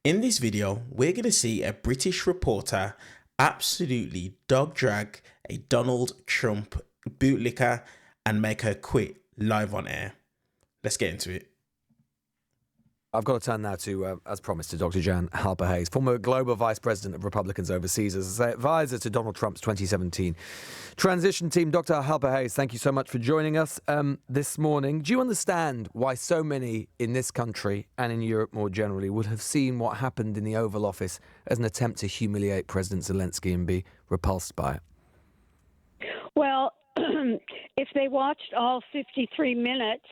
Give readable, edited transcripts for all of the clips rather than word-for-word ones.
In this video, we're going to see a British reporter absolutely dog drag a Donald Trump bootlicker and make her quit live on air. Let's get into it. I've got to turn now to, as promised, to Dr. Jan Halper-Hayes, former global vice president of Republicans overseas, as advisor to Donald Trump's 2017 transition team. Dr. Halper-Hayes, thank you so much for joining us this morning. Do you understand why so many in this country and in Europe more generally would have seen what happened in the Oval Office as an attempt to humiliate President Zelensky and be repulsed by it? Well, if they watched all 53 minutes,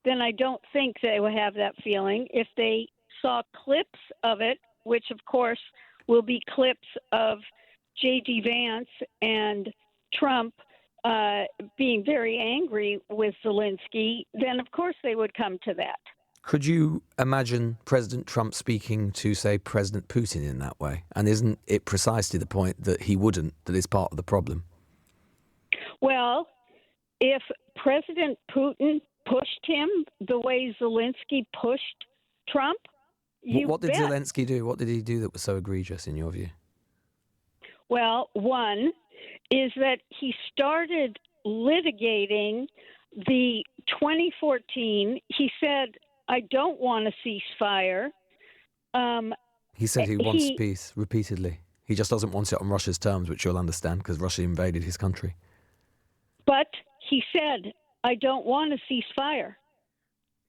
then I don't think they would have that feeling. If they saw clips of it, which of course will be clips of J.D. Vance and Trump being very angry with Zelensky, then of course they would come to that. Could you imagine President Trump speaking to, say, President Putin in that way? And isn't it precisely the point that he wouldn't, that is part of the problem? Well, if President Putin pushed him the way Zelensky pushed Trump, what did bet. Zelensky do? What did he do that was so egregious in your view? Well, one is that he started litigating the 2014. He said, I don't want a ceasefire. He said he wants peace repeatedly. He just doesn't want it on Russia's terms, which you'll understand because Russia invaded his country. But he said, I don't want a ceasefire.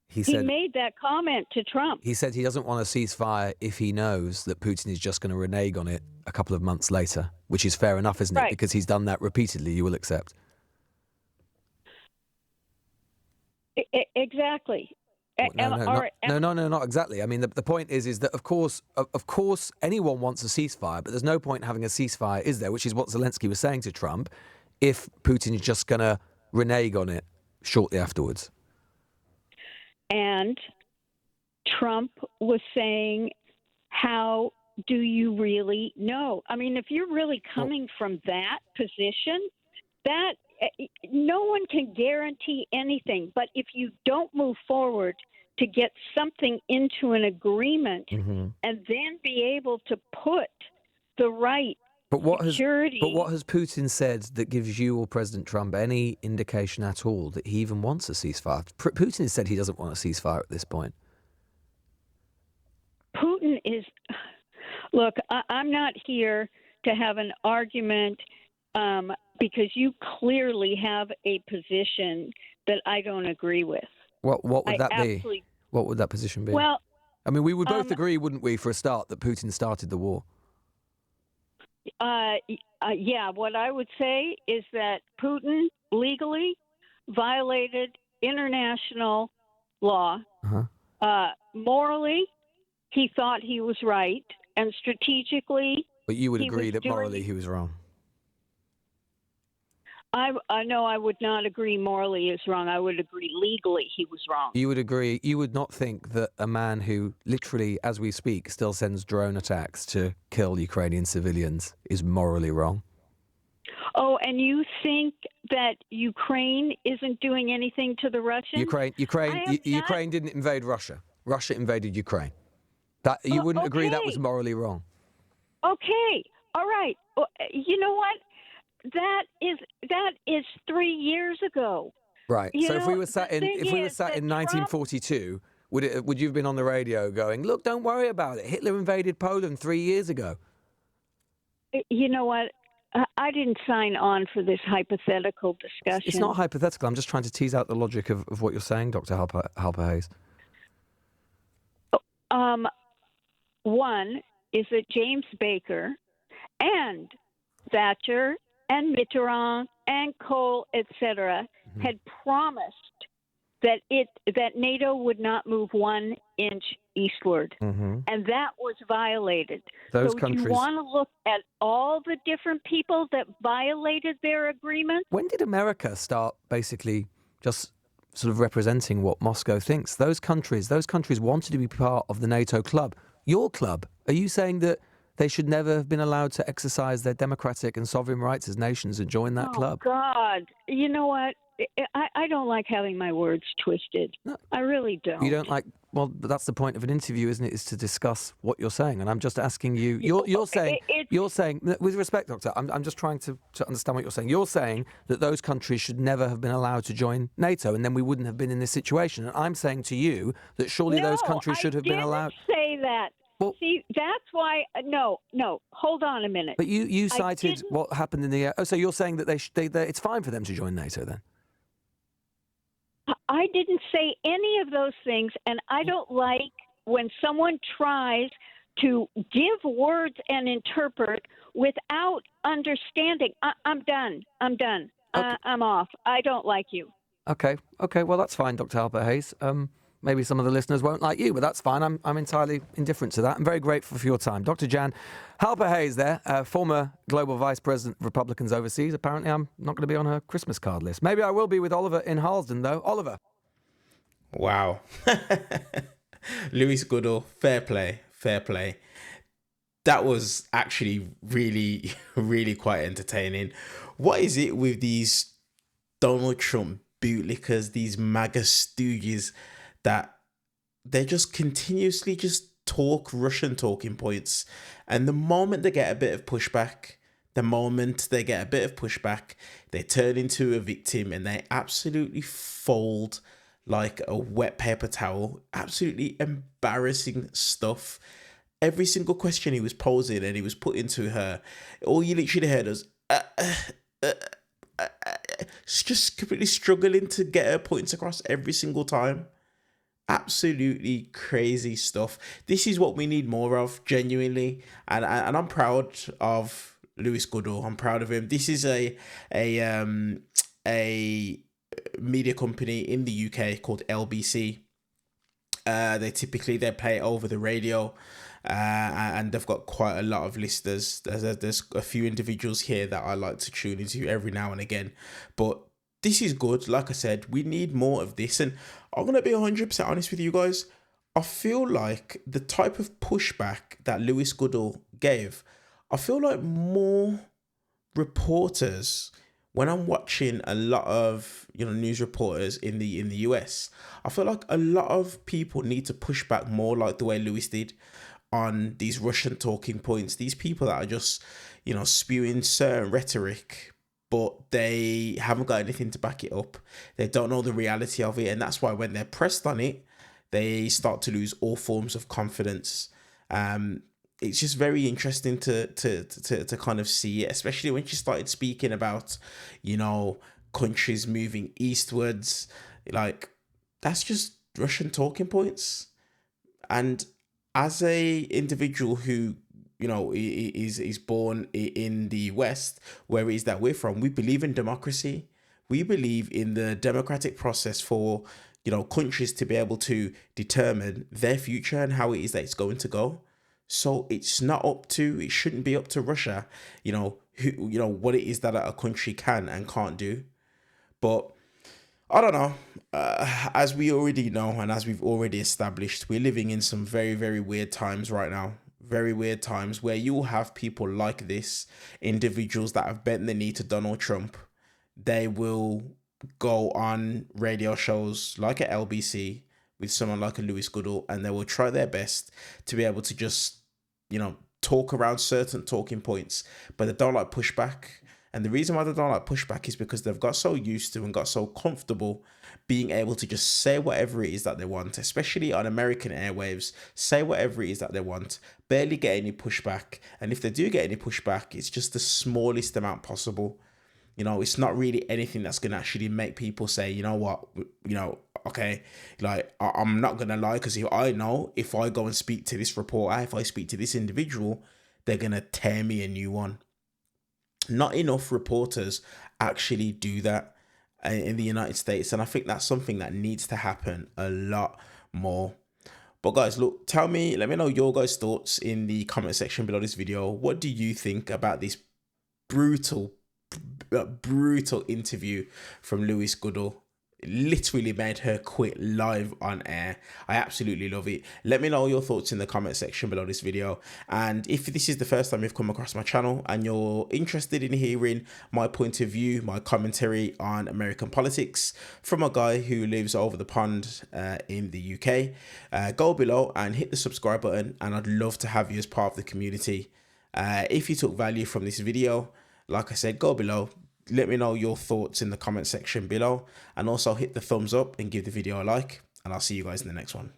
He made that comment to Trump. He said he doesn't want a ceasefire if he knows that Putin is just going to renege on it a couple of months later, which is fair enough, isn't it? Because he's done that repeatedly, you will accept. Exactly. No, not exactly. I mean, the point is that, of course, anyone wants a ceasefire, but there's no point having a ceasefire, is there? Which is what Zelensky was saying to Trump, if Putin is just going to renege on it shortly afterwards. And Trump was saying, how do you really know? I mean, if you're really coming from that position, that no one can guarantee anything. But if you don't move forward to get something into an agreement and then be able to put the right security. But what has Putin said that gives you or President Trump any indication at all that he even wants a ceasefire? Putin has said he doesn't want a ceasefire at this point. Putin is... Look, I'm not here to have an argument because you clearly have a position that I don't agree with. What would that be? What would that position be? Well, I mean, we would both agree, wouldn't we, for a start, that Putin started the war? Yeah, what I would say is that Putin legally violated international law. Morally, he thought he was right, and strategically... But you would agree that morally he was wrong? I know I would not agree morally is wrong. I would agree legally he was wrong. You would agree, you would not think that a man who literally, as we speak, still sends drone attacks to kill Ukrainian civilians is morally wrong? Oh, and you think that Ukraine isn't doing anything to the Russians? Ukraine didn't invade Russia. Russia invaded Ukraine. That you wouldn't agree that was morally wrong? Okay, all right. You know what? That is 3 years ago. Right. So if we were sat in 1942, would you have been on the radio going, "Look, don't worry about it. Hitler invaded Poland 3 years ago"? You know what? I didn't sign on for this hypothetical discussion. It's not hypothetical. I'm just trying to tease out the logic of what you're saying, Dr. Halper-Hayes. One is that James Baker and Thatcher and Mitterrand and Kohl, etc., had promised that NATO would not move 1 inch eastward, and that was violated. Those so countries... you want to look at all the different people that violated their agreement? When did America start basically just sort of representing what Moscow thinks? Those countries wanted to be part of the NATO club. Your club. Are you saying that they should never have been allowed to exercise their democratic and sovereign rights as nations and join that club? Oh, God. You know what? I don't like having my words twisted. No. I really don't. You don't like well, that's the point of an interview, isn't it? Is to discuss what you're saying. And I'm just asking you. You're saying, with respect, Doctor. I'm just trying to understand what you're saying. You're saying that those countries should never have been allowed to join NATO, and then we wouldn't have been in this situation. And I'm saying to you that surely those countries should have been allowed. I didn't say that. Well, see, that's why. No. Hold on a minute. But you cited what happened in the. So you're saying that it's fine for them to join NATO then? I didn't say any of those things, and I don't like when someone tries to give words and interpret without understanding. I'm done. Okay. I'm off. I don't like you. Okay. Well, that's fine, Dr. Halper Hayes. Maybe some of the listeners won't like you, but that's fine. I'm entirely indifferent to that. I'm very grateful for your time. Dr. Jan Halper Hayes there, former Global Vice President of Republicans overseas. Apparently, I'm not going to be on her Christmas card list. Maybe I will be with Oliver in Harlesden, though. Oliver. Wow. Lewis Goodall, fair play. That was actually really, really quite entertaining. What is it with these Donald Trump bootlickers, these MAGA stooges, that they just continuously just talk Russian talking points, and the moment they get a bit of pushback, they turn into a victim and they absolutely fold like a wet paper towel. Absolutely embarrassing stuff. Every single question he was posing and he was putting to her, all you literally heard was just completely struggling to get her points across every single time. Absolutely crazy stuff. This is what we need more of, genuinely, and I'm proud of Lewis Goodall. I'm proud of him. This is a media company in the UK called LBC. They play over the radio, and they've got quite a lot of listeners. There's a few individuals here that I like to tune into every now and again, but this is good. Like I said, we need more of this. And I'm going to be 100% honest with you guys. I feel like the type of pushback that Lewis Goodall gave, I feel like more reporters, when I'm watching a lot of, news reporters in the US, I feel like a lot of people need to push back more like the way Lewis did on these Russian talking points. These people that are just, spewing certain rhetoric, but they haven't got anything to back it up. They don't know the reality of it. And that's why when they're pressed on it, they start to lose all forms of confidence. It's just very interesting to kind of see it, especially when she started speaking about, countries moving eastwards. Like, that's just Russian talking points. And as a individual who, is born in the West, where it is that we're from, we believe in democracy. We believe in the democratic process for, countries to be able to determine their future and how it is that it's going to go. So it shouldn't be up to Russia, what it is that a country can and can't do. But I don't know. As we already know, and as we've already established, we're living in some very, very weird times right now. Very weird times where you will have people like this, individuals that have bent the knee to Donald Trump. They will go on radio shows like at LBC with someone like a Lewis Goodall, and they will try their best to be able to just, talk around certain talking points, but they don't like pushback. And the reason why they don't like pushback is because they've got so used to and got so comfortable being able to just say whatever it is that they want, especially on American airwaves, say whatever it is that they want, barely get any pushback. And if they do get any pushback, it's just the smallest amount possible. It's not really anything that's going to actually make people say, okay, like, I'm not going to lie, because I know if I go and speak to this reporter, if I speak to this individual, they're going to tear me a new one. Not enough reporters actually do that in the United States. And I think that's something that needs to happen a lot more. But guys, look, let me know your guys' thoughts in the comment section below this video. What do you think about this brutal interview from Lewis Goodall? literally made her quit live on air. I absolutely love it. Let me know your thoughts in the comment section below this video, and if this is the first time you've come across my channel and you're interested in hearing my point of view, my commentary on American politics from a guy who lives over the pond in the UK, go below and hit the subscribe button, and I'd love to have you as part of the community. If you took value from this video, like I said, go below, let me know your thoughts in the comment section below, and also hit the thumbs up and give the video a like, and I'll see you guys in the next one.